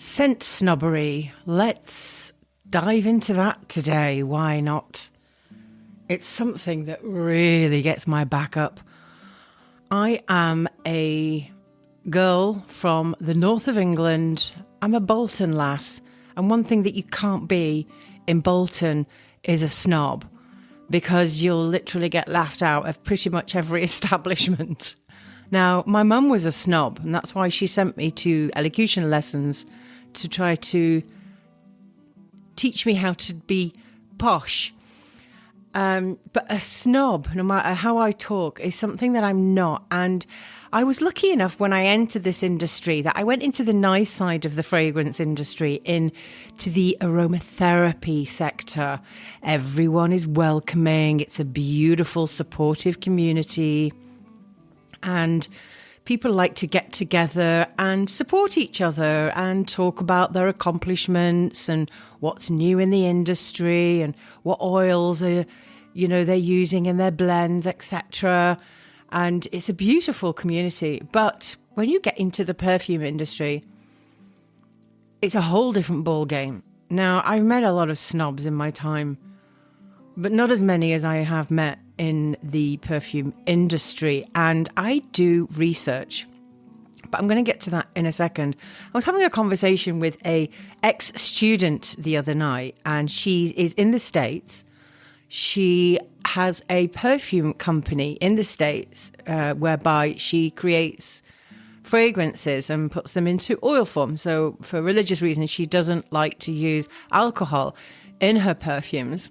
Scent snobbery. Let's dive into that today. Why not? It's something that really gets my back up. I am a girl from the north of England. I'm a Bolton lass. And one thing that you can't be in Bolton is a snob, because you'll literally get laughed out of pretty much every establishment. Now, my mum was a snob, and that's why she sent me to elocution lessons to try to teach me how to be posh. But a snob, no matter how I talk, is something that I'm not. And I was lucky enough when I entered this industry that I went into the nice side of the fragrance industry, into the aromatherapy sector. Everyone is welcoming. It's a beautiful, supportive community. And people like to get together and support each other and talk about their accomplishments and what's new in the industry and what oils are, they're using in their blends, etc. And it's a beautiful community. But when you get into the perfume industry, it's a whole different ball game. Now, I've met a lot of snobs in my time, but not as many as I have met in the perfume industry. And I do research, but I'm going to get to that in a second. I was having a conversation with a ex-student the other night, and she is in the States. She has a perfume company in the States whereby she creates fragrances and puts them into oil form. So for religious reasons, she doesn't like to use alcohol in her perfumes.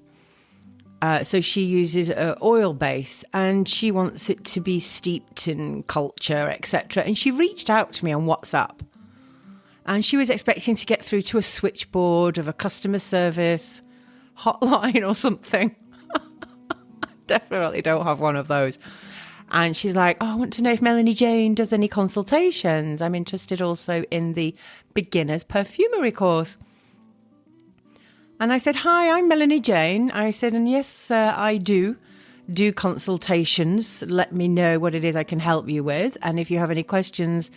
So she uses oil base, and she wants it to be steeped in culture, etc. And she reached out to me on WhatsApp, and she was expecting to get through to a switchboard of a customer service hotline or something. Definitely don't have one of those. And she's like, I want to know if Melanie Jane does any consultations. I'm interested also in the beginner's perfumery course. And I said, hi, I'm Melanie Jane. I said, and yes, I do consultations. Let me know what it is I can help you with. And if you have any questions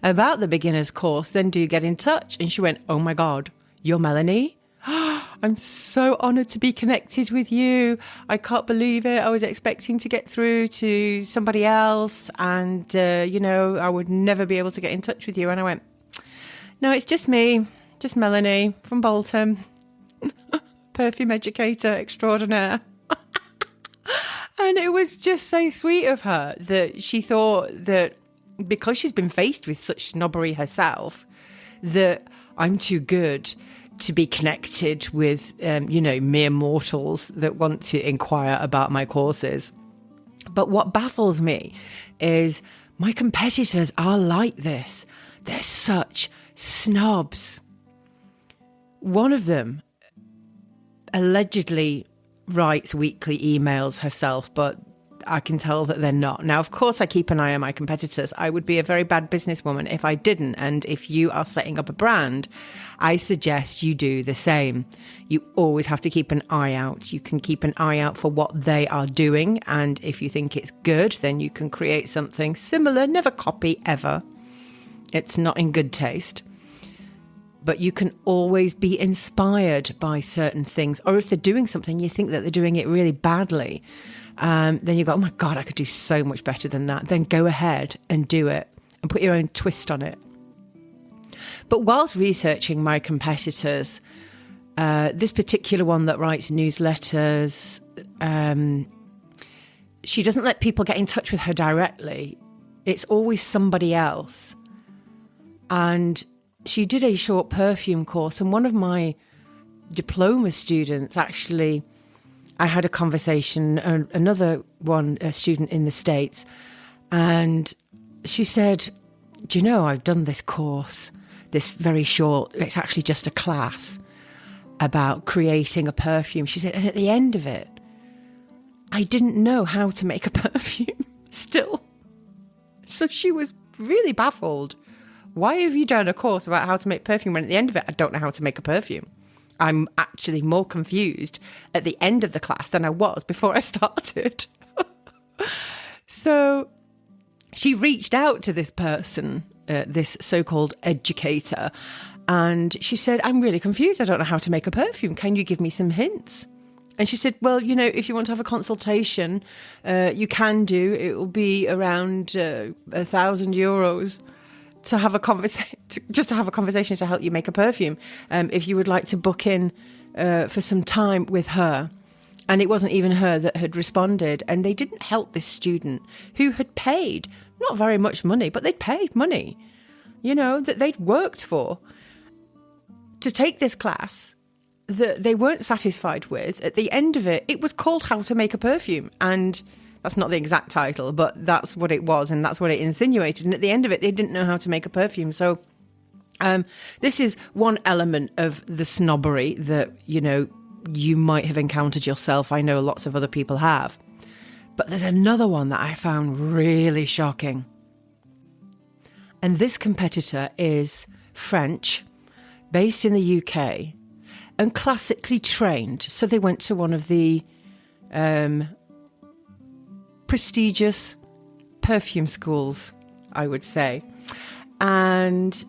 about the beginner's course, then do get in touch. And she went, oh my God, you're Melanie? I'm so honoured to be connected with you. I can't believe it. I was expecting to get through to somebody else. And, I would never be able to get in touch with you. And I went, no, it's just me, just Melanie from Bolton. Perfume educator extraordinaire. And it was just so sweet of her that she thought that because she's been faced with such snobbery herself, that I'm too good to be connected with, mere mortals that want to inquire about my courses. But what baffles me is my competitors are like this. They're such snobs. One of them allegedly writes weekly emails herself, but I can tell that they're not. Now, of course, I keep an eye on my competitors. I would be a very bad businesswoman if I didn't. And if you are setting up a brand, I suggest you do the same. You always have to keep an eye out. You can keep an eye out for what they are doing. And if you think it's good, then you can create something similar. Never copy, ever. It's not in good taste. But you can always be inspired by certain things. Or if they're doing something, you think that they're doing it really badly. Then you go, oh my God, I could do so much better than that. Then go ahead and do it and put your own twist on it. But whilst researching my competitors, this particular one that writes newsletters, she doesn't let people get in touch with her directly. It's always somebody else. And she did a short perfume course, and one of my diploma students actually, I had a conversation, another one, a student in the States, and she said, do you know, I've done this course, this very short, it's actually just a class about creating a perfume. She said, and at the end of it, I didn't know how to make a perfume still. So she was really baffled. Why have you done a course about how to make perfume when at the end of it, I don't know how to make a perfume? I'm actually more confused at the end of the class than I was before I started. So she reached out to this person this so-called educator. And she said, I'm really confused. I don't know how to make a perfume. Can you give me some hints? And she said, well, if you want to have a consultation, you can do. It will be around €1,000 to have a conversation, just to have a conversation to help you make a perfume. If you would like to book in for some time with her. And it wasn't even her that had responded. And they didn't help this student who had paid not very much money, but they'd paid money, that they'd worked for to take this class that they weren't satisfied with. At the end of it, it was called How to Make a Perfume. And that's not the exact title, but that's what it was. And that's what it insinuated. And at the end of it, they didn't know how to make a perfume. So this is one element of the snobbery that, you might have encountered yourself. I know lots of other people have. But there's another one that I found really shocking. And this competitor is French, based in the UK, and classically trained. So they went to one of the prestigious perfume schools, I would say. And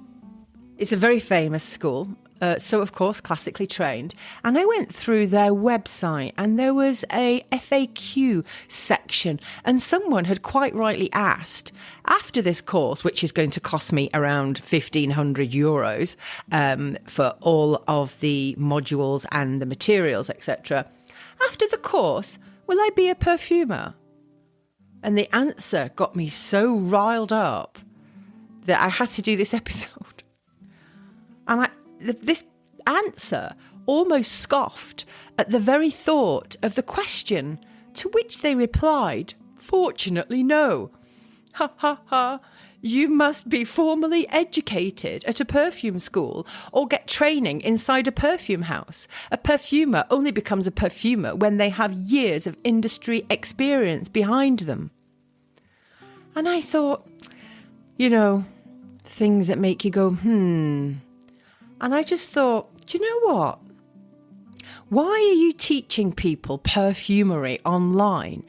it's a very famous school. So, of course, classically trained. And I went through their website and there was a FAQ section. And someone had quite rightly asked, after this course, which is going to cost me around €1,500 for all of the modules and the materials, etc. After the course, will I be a perfumer? And the answer got me so riled up that I had to do this episode. And this answer almost scoffed at the very thought of the question, to which they replied, fortunately, no. Ha ha ha. You must be formally educated at a perfume school or get training inside a perfume house. A perfumer only becomes a perfumer when they have years of industry experience behind them. And I thought, things that make you go, And I just thought, do you know what? Why are you teaching people perfumery online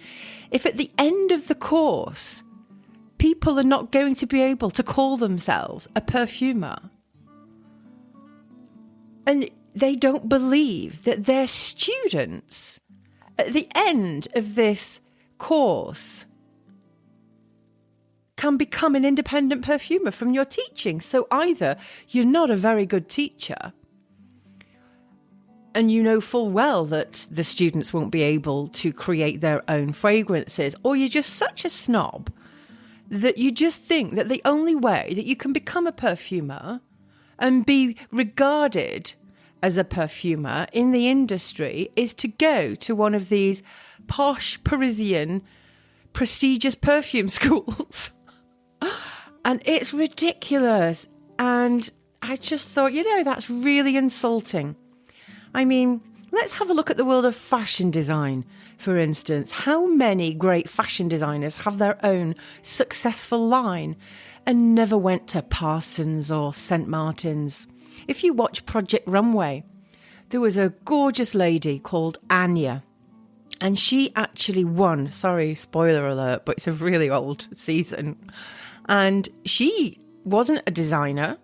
if at the end of the course, people are not going to be able to call themselves a perfumer? And they don't believe that their students, at the end of this course, can become an independent perfumer from your teaching. So either you're not a very good teacher and you know full well that the students won't be able to create their own fragrances, or you're just such a snob that you just think that the only way that you can become a perfumer and be regarded as a perfumer in the industry is to go to one of these posh Parisian prestigious perfume schools. And it's ridiculous. And I just thought, that's really insulting. I mean, let's have a look at the world of fashion design, for instance. How many great fashion designers have their own successful line and never went to Parsons or St. Martin's? If you watch Project Runway, there was a gorgeous lady called Anya. And she actually won. Sorry, spoiler alert, but it's a really old season. And she wasn't a designer.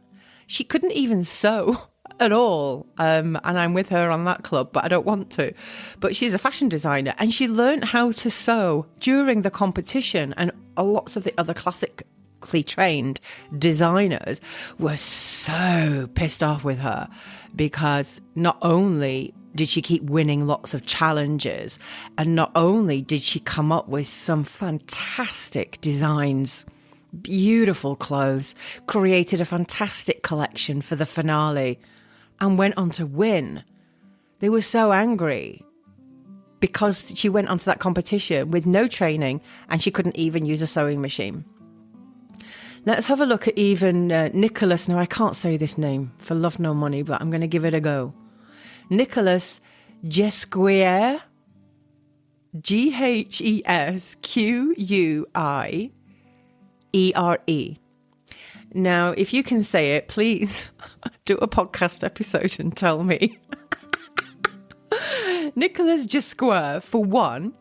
She couldn't even sew at all. And I'm with her on that club, but I don't want to. But she's a fashion designer and she learned how to sew during the competition. And lots of the other classically trained designers were so pissed off with her because not only did she keep winning lots of challenges, and not only did she come up with some fantastic designs, beautiful clothes, created a fantastic collection for the finale, and went on to win. They were so angry because she went onto that competition with no training and she couldn't even use a sewing machine. Let's have a look at even Nicholas. Now, I can't say this name for love nor money, but I'm going to give it a go. Nicholas Jesquier, Ghesquiere. Now, if you can say it, please do a podcast episode and tell me. Nicholas Jesquier, for one,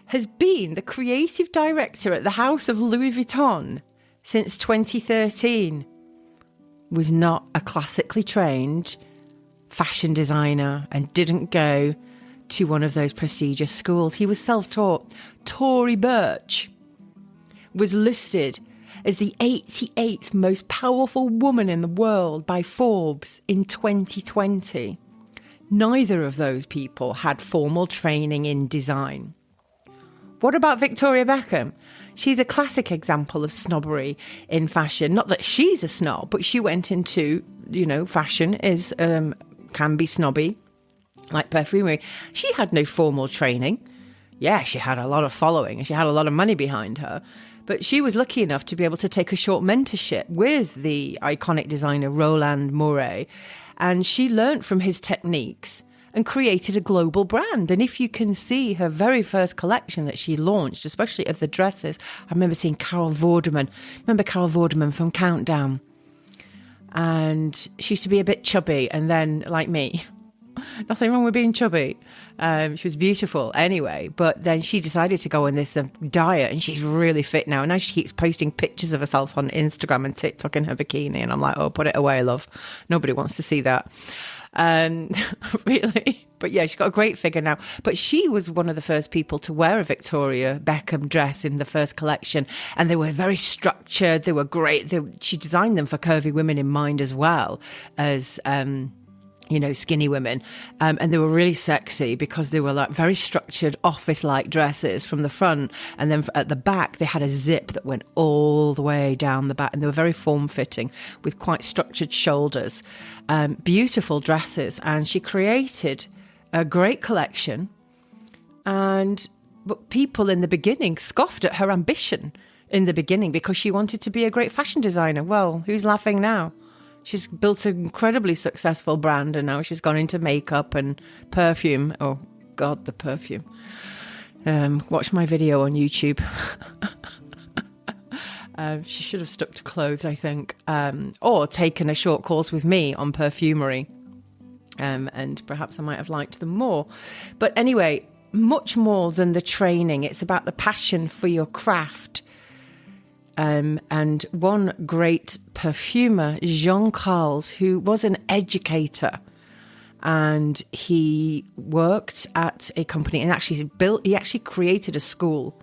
has been the creative director at the House of Louis Vuitton since 2013 was not a classically trained fashion designer and didn't go to one of those prestigious schools. He was self-taught. Tory Burch was listed as the 88th most powerful woman in the world by Forbes in 2020. Neither of those people had formal training in design. What about Victoria Beckham? She's a classic example of snobbery in fashion. Not that she's a snob, but she went into, fashion is can be snobby, like perfumery. She had no formal training. Yeah, she had a lot of following and she had a lot of money behind her. But she was lucky enough to be able to take a short mentorship with the iconic designer Roland Mouret. And she learnt from his techniques and created a global brand. And if you can see her very first collection that she launched, especially of the dresses, I remember seeing Carol Vorderman. Remember Carol Vorderman from Countdown? And she used to be a bit chubby, and then, like me, nothing wrong with being chubby. She was beautiful anyway, but then she decided to go on this diet, and she's really fit now. And now she keeps posting pictures of herself on Instagram and TikTok in her bikini. And I'm like, oh, put it away, love. Nobody wants to see that. Really. But yeah, she's got a great figure now. But she was one of the first people to wear a Victoria Beckham dress in the first collection. And they were very structured. They were great. She designed them for curvy women in mind as well as, skinny women. And they were really sexy because they were like very structured office-like dresses from the front. And then at the back, they had a zip that went all the way down the back. And they were very form-fitting with quite structured shoulders. Beautiful dresses. And she created a great collection. But people in the beginning scoffed at her ambition in the beginning because she wanted to be a great fashion designer. Well, who's laughing now? She's built an incredibly successful brand, and now she's gone into makeup and perfume. Oh, God, the perfume. Watch my video on YouTube. She should have stuck to clothes, I think, or taken a short course with me on perfumery. And perhaps I might have liked them more. But anyway, much more than the training. It's about the passion for your craft. And one great perfumer, Jean Carles, who was an educator, and he worked at a company and he actually created a school,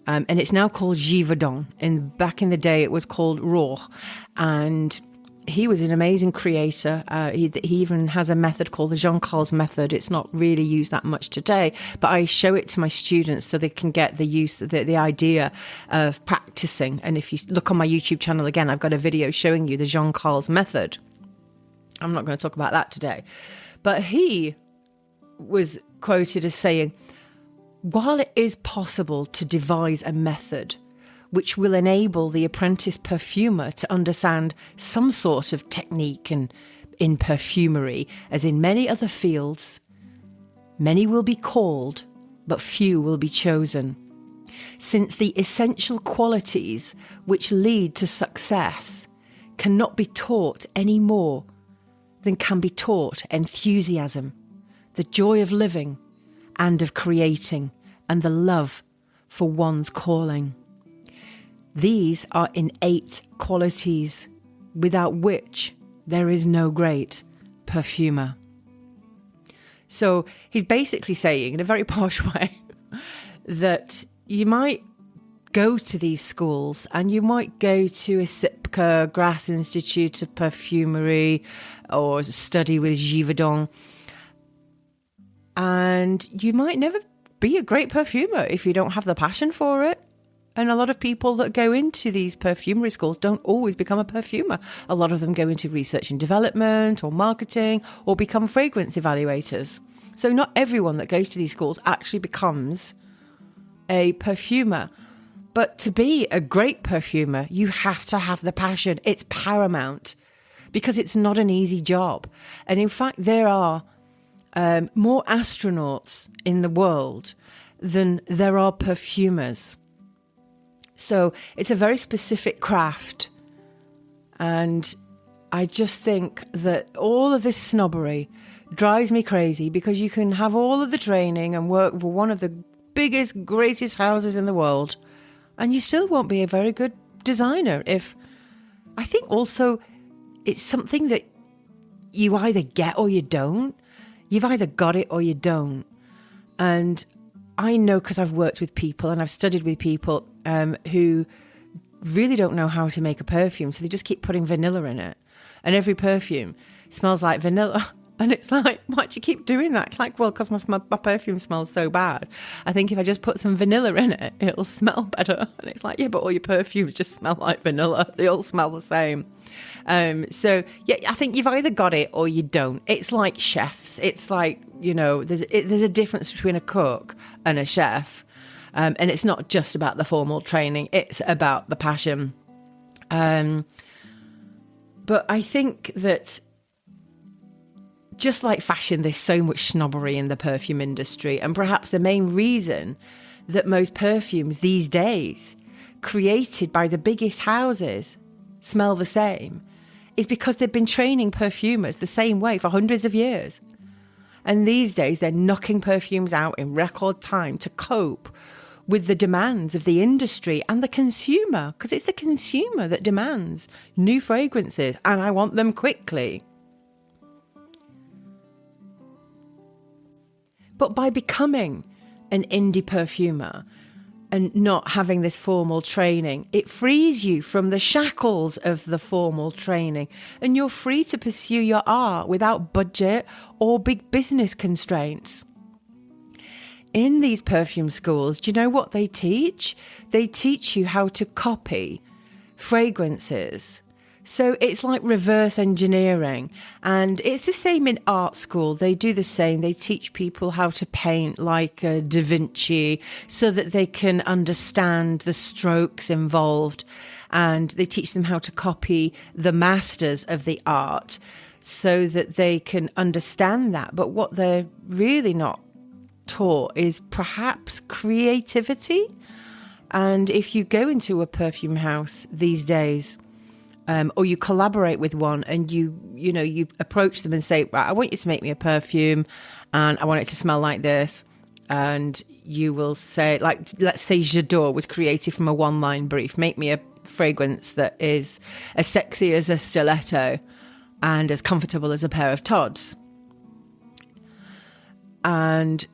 and it's now called Givaudan. And back in the day, it was called Rohr, and he was an amazing creator. He even has a method called the Jean Carles method. It's not really used that much today, but I show it to my students so they can get the idea of practicing. And if you look on my YouTube channel again, I've got a video showing you the Jean Carles method. I'm not going to talk about that today. But he was quoted as saying, while it is possible to devise a method which will enable the apprentice perfumer to understand some sort of technique in perfumery, as in many other fields, many will be called, but few will be chosen. Since the essential qualities which lead to success cannot be taught any more than can be taught enthusiasm, the joy of living and of creating, and the love for one's calling. These are innate qualities without which there is no great perfumer. So he's basically saying, in a very posh way, that you might go to these schools and you might go to a SIPCA, Grasse Institute of Perfumery, or study with Givaudan, and you might never be a great perfumer if you don't have the passion for it. And a lot of people that go into these perfumery schools don't always become a perfumer. A lot of them go into research and development or marketing or become fragrance evaluators. So not everyone that goes to these schools actually becomes a perfumer. But to be a great perfumer, you have to have the passion. It's paramount because it's not an easy job. And in fact, there are more astronauts in the world than there are perfumers. So it's a very specific craft. And I just think that all of this snobbery drives me crazy because you can have all of the training and work for one of the biggest, greatest houses in the world, and you still won't be a very good designer. I think also it's something that you either get or you don't. You've either got it or you don't. And I know, because I've worked with people and I've studied with people who really don't know how to make a perfume. So they just keep putting vanilla in it. And every perfume smells like vanilla. And it's like, why do you keep doing that? It's like, well, because my perfume smells so bad. I think if I just put some vanilla in it, it'll smell better. And it's like, yeah, but all your perfumes just smell like vanilla. They all smell the same. So, yeah, I think you've either got it or you don't. It's like chefs. It's like, there's a difference between a cook and a chef. And it's not just about the formal training. It's about the passion. But I think that just like fashion, there's so much snobbery in the perfume industry. And perhaps the main reason that most perfumes these days, created by the biggest houses, smell the same is because they've been training perfumers the same way for hundreds of years. And these days, they're knocking perfumes out in record time to cope with the demands of the industry and the consumer, because it's the consumer that demands new fragrances, and I want them quickly. But by becoming an indie perfumer and not having this formal training, it frees you from the shackles of the formal training, and you're free to pursue your art without budget or big business constraints. In these perfume schools, do you know what they teach? They teach you how to copy fragrances. So it's like reverse engineering, and it's the same in art school. They do the same. They teach people how to paint like Da Vinci so that they can understand the strokes involved, and they teach them how to copy the masters of the art so that they can understand that. But what they're really not taught is perhaps creativity. And if you go into a perfume house these days, or you collaborate with one, and you approach them and say, right, I want you to make me a perfume and I want it to smell like this. And you will say, like, let's say J'adore was created from a one-line brief. Make me a fragrance that is as sexy as a stiletto and as comfortable as a pair of Tod's. And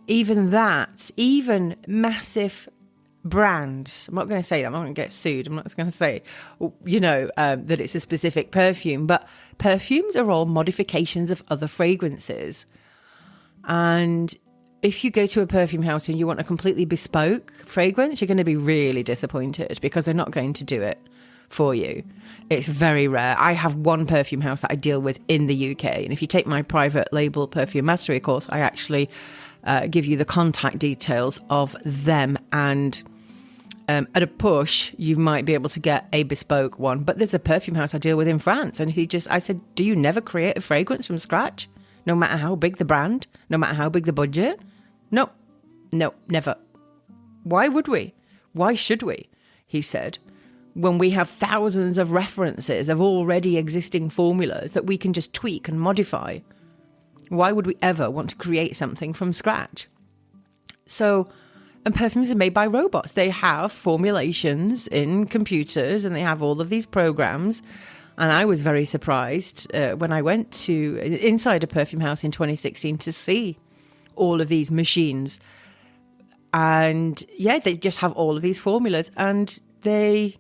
even massive brands, I'm not going to say that, I'm not going to get sued, I'm not going to say, that it's a specific perfume, but perfumes are all modifications of other fragrances. And if you go to a perfume house and you want a completely bespoke fragrance, you're going to be really disappointed because they're not going to do it for you. It's very rare. I have one perfume house that I deal with in the UK, and if you take my private label perfume mastery course, I actually give you the contact details of them, and at a push you might be able to get a bespoke one. But there's a perfume house I deal with in France, and I said, do you never create a fragrance from scratch, no matter how big the brand, no matter how big the budget? No, never. Why would we? Why should we? He said, when we have thousands of references of already existing formulas that we can just tweak and modify. Why would we ever want to create something from scratch? So, and perfumes are made by robots. They have formulations in computers, and they have all of these programs. And I was very surprised when I went to inside a perfume house in 2016 to see all of these machines. And yeah, they just have all of these formulas, and they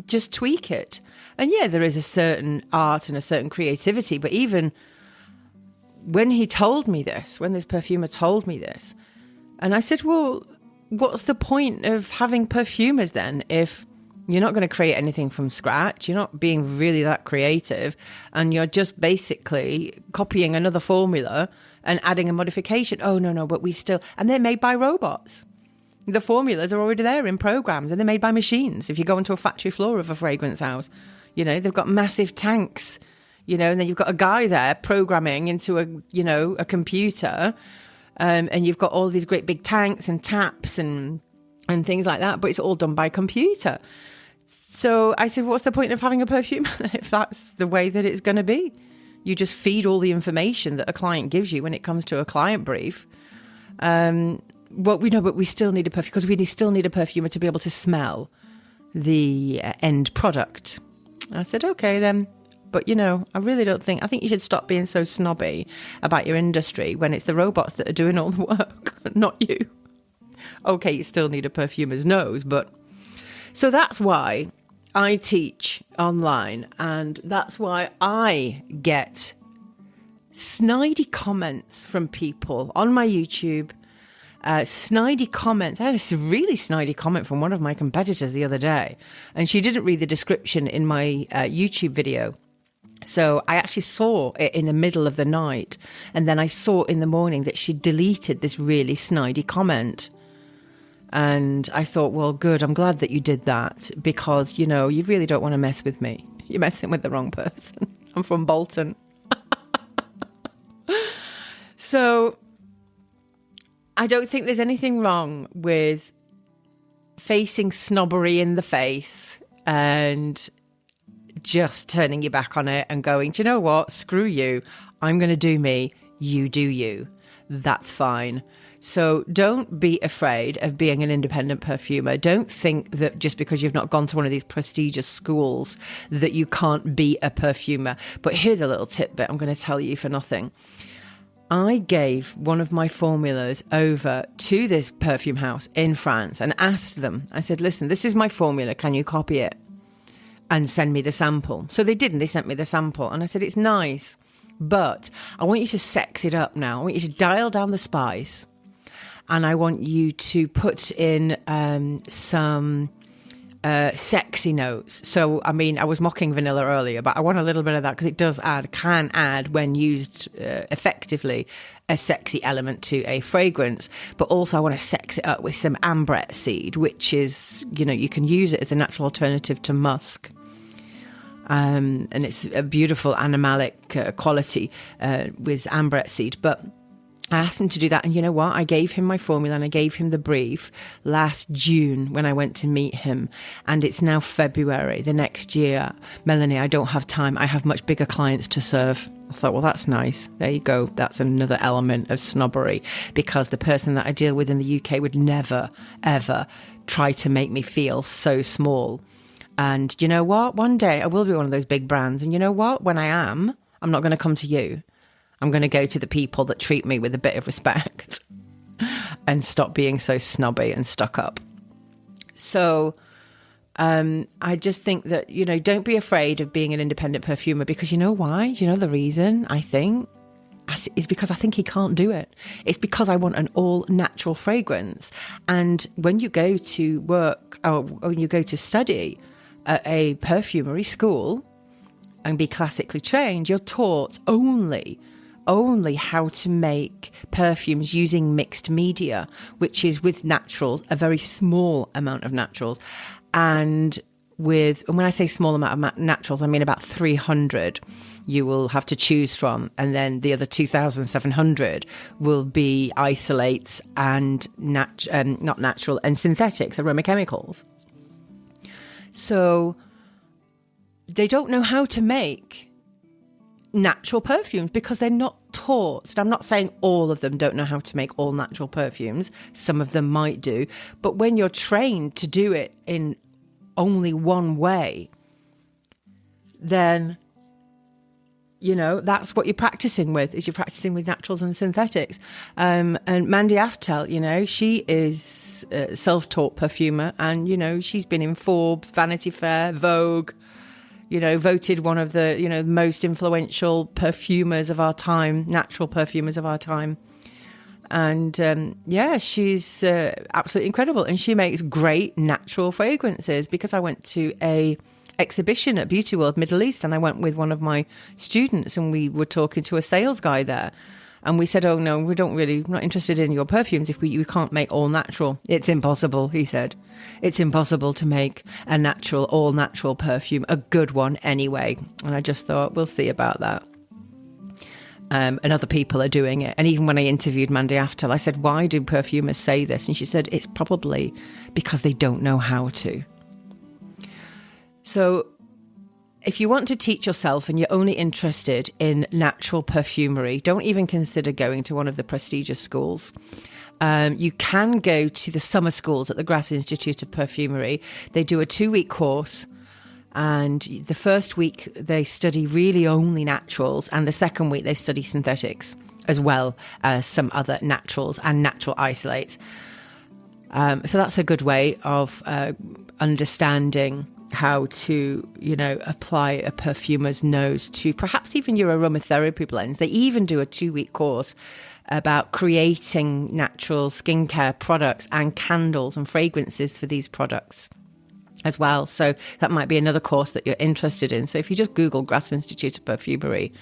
just tweak it. And yeah, there is a certain art and a certain creativity, but even when this perfumer told me this, and I said, well, what's the point of having perfumers then if you're not going to create anything from scratch, you're not being really that creative, and you're just basically copying another formula and adding a modification? Oh, no, but and they're made by robots. The formulas are already there in programs, and they're made by machines. If you go onto a factory floor of a fragrance house, they've got massive tanks, and then you've got a guy there programming into a computer, and you've got all these great big tanks and taps and things like that, but it's all done by computer. So I said, what's the point of having a perfume if that's the way that it's going to be? You just feed all the information that a client gives you when it comes to a client brief. well, we know, but we still need a perfume because we still need a perfumer to be able to smell the end product. I said, okay then. But, I really don't think, I think you should stop being so snobby about your industry when it's the robots that are doing all the work, not you. Okay, you still need a perfumer's nose, but... So that's why I teach online, and that's why I get snidey comments from people on my YouTube. Snidey comments. I had a really snidey comment from one of my competitors the other day, and she didn't read the description in my YouTube video. So I actually saw it in the middle of the night, and then I saw in the morning that she deleted this really snidey comment. And I thought, well, good, I'm glad that you did that, because, you really don't want to mess with me. You're messing with the wrong person. I'm from Bolton. So I don't think there's anything wrong with facing snobbery in the face and just turning your back on it and going, do you know what? Screw you. I'm going to do me. You do you. That's fine. So don't be afraid of being an independent perfumer. Don't think that just because you've not gone to one of these prestigious schools that you can't be a perfumer. But here's a little tidbit I'm going to tell you for nothing. I gave one of my formulas over to this perfume house in France and asked them, I said, listen, this is my formula. Can you copy it and send me the sample? So they didn't. They sent me the sample. And I said, it's nice, but I want you to sex it up now. I want you to dial down the spice. And I want you to put in some sexy notes. So, I mean, I was mocking vanilla earlier, but I want a little bit of that because it can add, when used effectively, a sexy element to a fragrance. But also I want to sex it up with some ambrette seed, which is, you can use it as a natural alternative to musk. And it's a beautiful animalic quality with ambrette seed. But I asked him to do that, and you know what? I gave him my formula and I gave him the brief last June when I went to meet him, and it's now February the next year. Melanie, I don't have time. I have much bigger clients to serve. I thought, well, that's nice. There you go. That's another element of snobbery, because the person that I deal with in the UK would never, ever try to make me feel so small. And you know what? One day I will be one of those big brands, and you know what? When I am, I'm not going to come to you. I'm going to go to the people that treat me with a bit of respect and stop being so snobby and stuck up. So I just think that, don't be afraid of being an independent perfumer, because you know why? You know the reason, I think? Is because I think he can't do it. It's because I want an all-natural fragrance. And when you go to work, or when you go to study at a perfumery school and be classically trained, you're taught only how to make perfumes using mixed media, which is with naturals, a very small amount of naturals. And when I say small amount of naturals, I mean about 300 you will have to choose from. And then the other 2,700 will be isolates and not natural, and synthetics, aroma chemicals. So they don't know how to make natural perfumes because they're not taught. And I'm not saying all of them don't know how to make all natural perfumes. Some of them might do. But when you're trained to do it in only one way, then, that's what you're practicing with, is you're practicing with naturals and synthetics. And Mandy Aftel, she is a self-taught perfumer, and, she's been in Forbes, Vanity Fair, Vogue, voted one of the, most influential perfumers of our time, natural perfumers of our time. And she's absolutely incredible. And she makes great natural fragrances, because I went to a exhibition at Beauty World Middle East, and I went with one of my students, and we were talking to a sales guy there. And we said, oh, no, we're not interested in your perfumes if you can't make all natural. It's impossible, he said. It's impossible to make a natural, all natural perfume, a good one anyway. And I just thought, we'll see about that. And other people are doing it. And even when I interviewed Mandy Aftel, I said, why do perfumers say this? And she said, it's probably because they don't know how to. So if you want to teach yourself and you're only interested in natural perfumery, don't even consider going to one of the prestigious schools. You can go to the summer schools at the Grass Institute of Perfumery. They do a 2-week course. And the first week they study really only naturals, and the second week they study synthetics as well as some other naturals and natural isolates. So that's a good way of understanding how to, apply a perfumer's nose to perhaps even your aromatherapy blends. They even do a 2-week course about creating natural skincare products and candles and fragrances for these products as well. So that might be another course that you're interested in. So if you just Google Grass Institute of Perfumery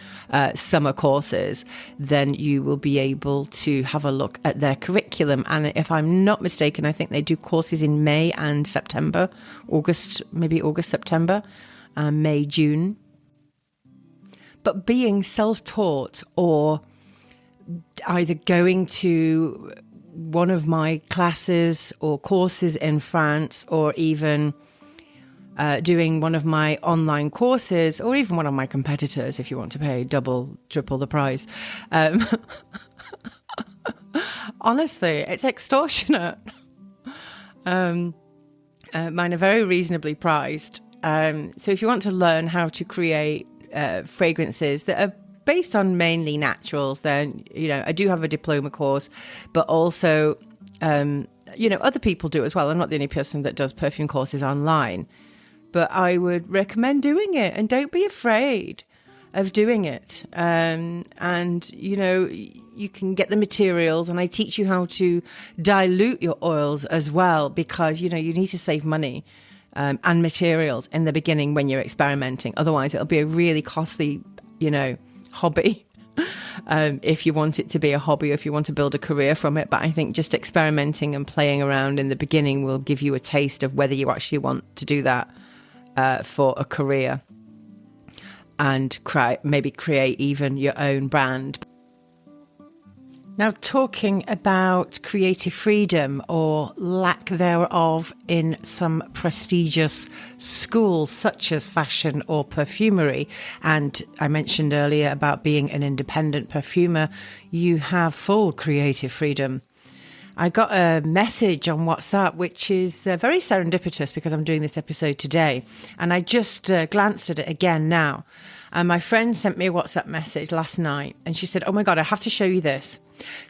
summer courses, then you will be able to have a look at their curriculum. And if I'm not mistaken, I think they do courses in May and September, maybe August, September, May, June. But being self-taught or either going to one of my classes or courses in France, or even doing one of my online courses, or even one of my competitors if you want to pay double, triple the price. Honestly, it's extortionate. Mine are very reasonably priced. So if you want to learn how to create fragrances that are based on mainly naturals, then, I do have a diploma course, but also, other people do as well. I'm not the only person that does perfume courses online, but I would recommend doing it, and don't be afraid of doing it. And, you can get the materials, and I teach you how to dilute your oils as well, because, you need to save money and materials in the beginning when you're experimenting. Otherwise, it'll be a really costly, hobby if you want it to be a hobby, or if you want to build a career from it. But I think just experimenting and playing around in the beginning will give you a taste of whether you actually want to do that for a career, and maybe create even your own brand. Now, talking about creative freedom or lack thereof in some prestigious schools such as fashion or perfumery, and I mentioned earlier about being an independent perfumer, you have full creative freedom. I got a message on WhatsApp, which is very serendipitous because I'm doing this episode today, and I just glanced at it again now. And my friend sent me a WhatsApp message last night, and she said, "Oh my God, I have to show you this."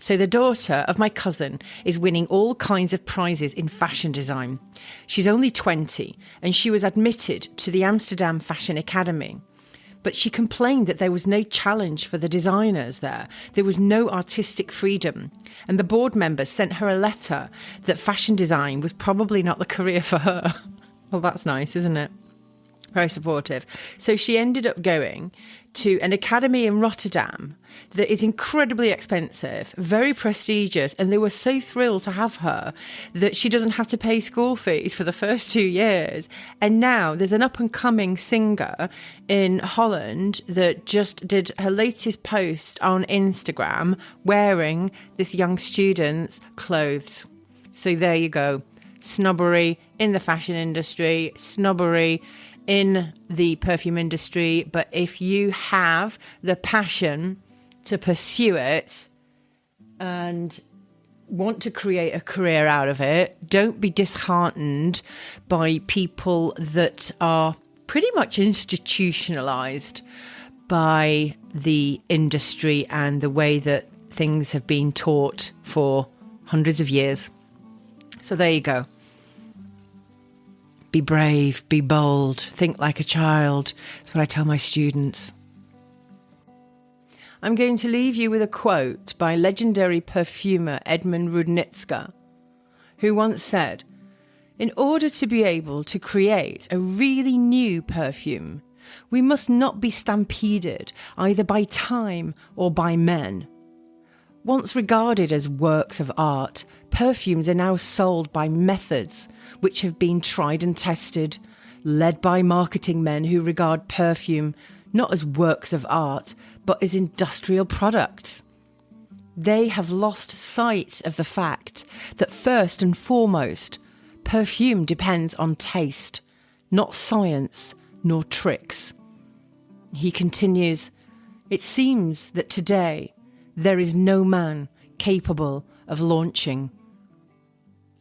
So the daughter of my cousin is winning all kinds of prizes in fashion design. She's only 20, and she was admitted to the Amsterdam Fashion Academy. But she complained that there was no challenge for the designers there. There was no artistic freedom. And the board members sent her a letter that fashion design was probably not the career for her. Well, that's nice, isn't it? Very supportive. So she ended up going to an academy in Rotterdam that is incredibly expensive, very prestigious, and they were so thrilled to have her that she doesn't have to pay school fees for the first 2 years. And now there's an up-and-coming singer in Holland that just did her latest post on Instagram wearing this young student's clothes. So there you go. Snobbery in the fashion industry, snobbery in the perfume industry. But if you have the passion to pursue it and want to create a career out of it, don't be disheartened by people that are pretty much institutionalized by the industry and the way that things have been taught for hundreds of years. So there you go. Be brave, be bold, think like a child. That's what I tell my students. I'm going to leave you with a quote by legendary perfumer Edmund Rudnitska, who once said, "In order to be able to create a really new perfume, we must not be stampeded either by time or by men. Once regarded as works of art, perfumes are now sold by methods which have been tried and tested, led by marketing men who regard perfume not as works of art, but as industrial products. They have lost sight of the fact that first and foremost, perfume depends on taste, not science nor tricks." He continues, "It seems that today there is no man capable of launching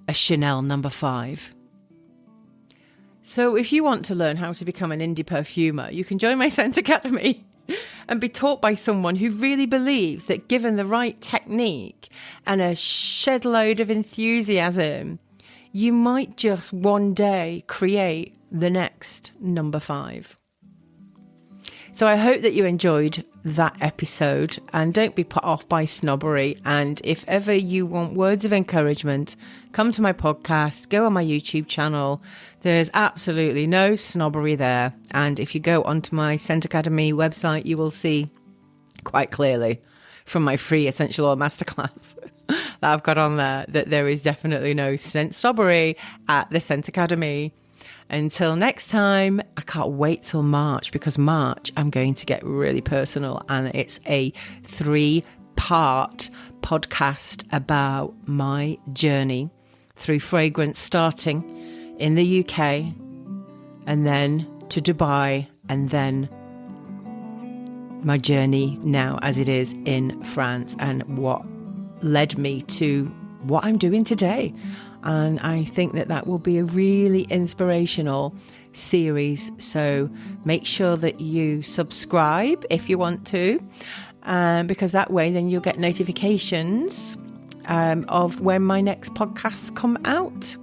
a Chanel number 5. So if you want to learn how to become an indie perfumer, you can join my Scent Academy and be taught by someone who really believes that given the right technique and a shed load of enthusiasm, you might just one day create the next number 5. So I hope that you enjoyed that episode, and don't be put off by snobbery. And if ever you want words of encouragement, come to my podcast, go on my YouTube channel. There's absolutely no snobbery there. And if you go onto my Scent Academy website, you will see quite clearly from my free essential oil masterclass that I've got on there that there is definitely no scent snobbery at the Scent Academy. Until next time, I can't wait till March, because March I'm going to get really personal, and it's a 3-part podcast about my journey through fragrance, starting in the UK and then to Dubai, and then my journey now as it is in France, and what led me to what I'm doing today. And I think that that will be a really inspirational series. So make sure that you subscribe if you want to, because that way then you'll get notifications of when my next podcasts come out.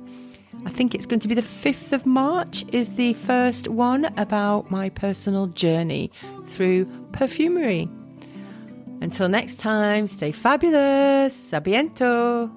I think it's going to be the 5th of March is the first one about my personal journey through perfumery. Until next time, stay fabulous. A bientôt.